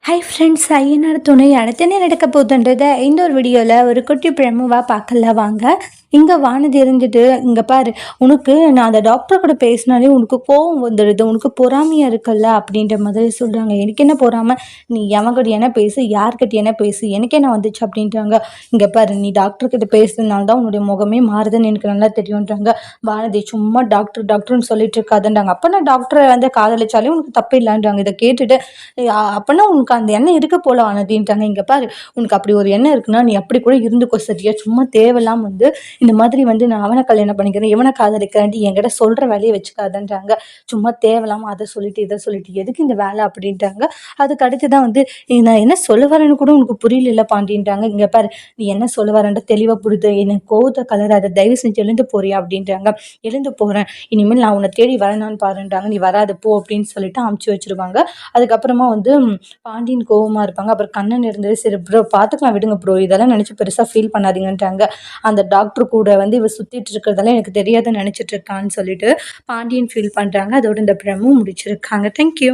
Hi friends, Ayyanar துணை அடுத்து என்ன நடக்க போகுதுன்றத இந்த ஒரு வீடியோவில் ஒரு குட்டி பிரமுவாக பார்க்கல வாங்க. இங்கே வானதி இருந்துட்டு, இங்கே பாரு, உனக்கு நான் அந்த டாக்டர் கூட பேசினாலே உனக்கு கோவம் வந்துடுது, உனக்கு பொறாமையாக இருக்குல்ல அப்படின்ற மாதிரி சொல்கிறாங்க. எனக்கு என்ன பொறாமை, நீ எவன்கிட்ட என்ன பேசு, யார்கிட்ட என்ன பேசு, எனக்கு என்ன வந்துச்சு அப்படின்றாங்க. இங்கே பாரு, நீ டாக்டர்கிட்ட பேசுறதுனால தான் உன்னுடைய முகமே மாறுதுன்னு எனக்கு நல்லா தெரியுன்றாங்க. வானதி சும்மா டாக்டர் டாக்டர்னு சொல்லிட்டு இருக்காதுன்றாங்க. அப்போ நான் டாக்டரை வந்து காதலிச்சாலே உனக்கு தப்பு இல்லைன்றாங்க. இதை கேட்டுட்டு அப்போனா உனக்கு அந்த எண்ணம் இருக்க போல ஆனதுன்ட்டாங்க. இங்கே பாரு, உனக்கு அப்படி ஒரு எண்ணம் இருக்குன்னா நீ அப்படி கூட இருந்துக்கோ சரியா, சும்மா தேவையில்லாம வந்து இந்த மாதிரி வந்து நான் அவனை கல்யாணம் பண்ணிக்கிறேன், இவனை காதலிக்கிறேன் என்கிட்ட சொல்கிற வேலையை வச்சுக்காதன்றாங்க. சும்மா தேவையில்லாம அதை சொல்லிட்டு இதை சொல்லிட்டு எதுக்கு இந்த வேலை அப்படின்ட்டாங்க. அதுக்கு அடுத்து தான் வந்து நான் என்ன சொல்ல வரேன்னு கூட உனக்கு புரியல பாண்டின்றாங்க. இங்கே பாரு, நீ என்ன சொல்ல வரேன்ற தெளிவாக புரியுது, எனக்கு கோவத்தை கலர் அதை தயவு செஞ்சு எழுந்து போறியா அப்படின்றாங்க. எழுந்து போகிறேன், இனிமேல் நான் உன்னை தேடி வரேனான்னு பாருன்றாங்க. நீ வராது போ அப்படின்னு சொல்லிட்டு அமுச்சு வச்சிருவாங்க. அதுக்கப்புறமா வந்து பாண்டியன் கோவமா இருப்பாங்க. அப்புறம் கண்ணன் இருந்தது, சரி ப்ரோ பார்த்துக்கலாம் விடுங்க ப்ரோ, இதெல்லாம் நினச்சி பெருசாக ஃபீல் பண்ணாதீங்கன்றாங்க. அந்த டாக்டர் கூட வந்து இவ சுற்றிட்டு இருக்கிறதெல்லாம் எனக்கு தெரியாதுன்னு நினச்சிட்டு இருக்கான்னு சொல்லிட்டு பாண்டியன் ஃபீல் பண்ணுறாங்க. அதோட இந்த பிரமும் முடிச்சிருக்காங்க. தேங்க்யூ.